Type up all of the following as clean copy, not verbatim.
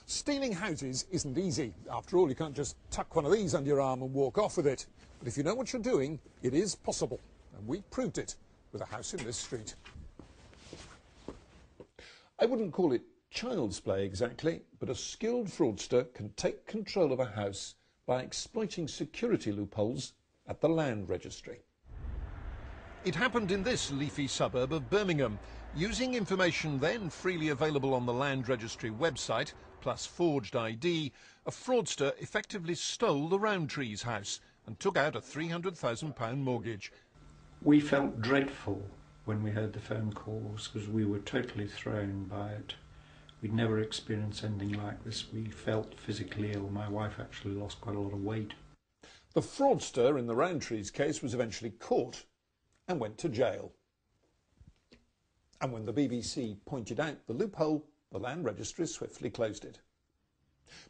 Stealing houses isn't easy. After all, you can't just tuck one of these under your arm and walk off with it. But if you know what you're doing, it is possible. And we proved it with a house in this street. I wouldn't call it child's play exactly, but a skilled fraudster can take control of a house by exploiting security loopholes at the Land Registry. It happened in this leafy suburb of Birmingham. Using information then freely available on the Land Registry website, plus forged ID, a fraudster effectively stole the Roundtree's house and took out a £300,000 mortgage. We felt dreadful when we heard the phone calls because we were totally thrown by it. We'd never experienced anything like this. We felt physically ill. My wife actually lost quite a lot of weight. The fraudster in the Roundtree's case was eventually caught and went to jail. And when the BBC pointed out the loophole, the Land Registry swiftly closed it.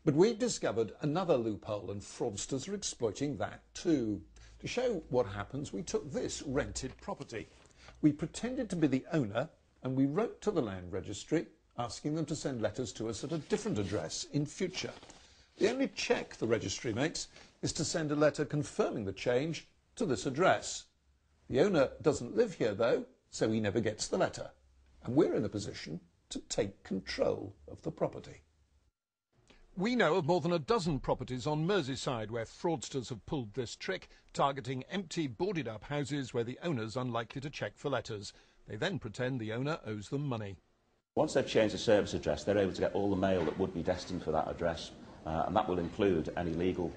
But we've discovered another loophole, and fraudsters are exploiting that too. To show what happens, we took this rented property. We pretended to be the owner and we wrote to the Land Registry asking them to send letters to us at a different address in future. The only check the registry makes is to send a letter confirming the change to this address. The owner doesn't live here though, so he never gets the letter. And we're in a position to take control of the property. We know of more than a dozen properties on Merseyside where fraudsters have pulled this trick, targeting empty, boarded-up houses where the owner's unlikely to check for letters. They then pretend the owner owes them money. Once they've changed the service address, they're able to get all the mail that would be destined for that address, and that will include any legal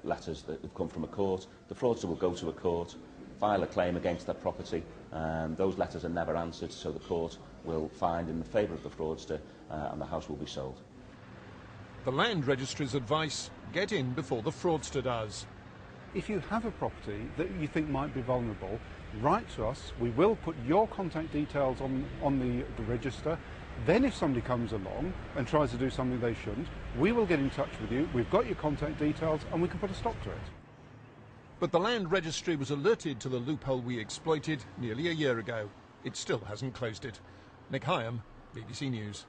letters that have come from a court. The fraudster will go to a court, file a claim against that property, and those letters are never answered, so the court will find in the favour of the fraudster and the house will be sold. The Land Registry's advice: get in before the fraudster does. If you have a property that you think might be vulnerable, write to us. We will put your contact details on the register. Then if somebody comes along and tries to do something they shouldn't, we will get in touch with you. We've got your contact details and we can put a stop to it. But the Land Registry was alerted to the loophole we exploited nearly a year ago. It still hasn't closed it. Nick Hyam, BBC News.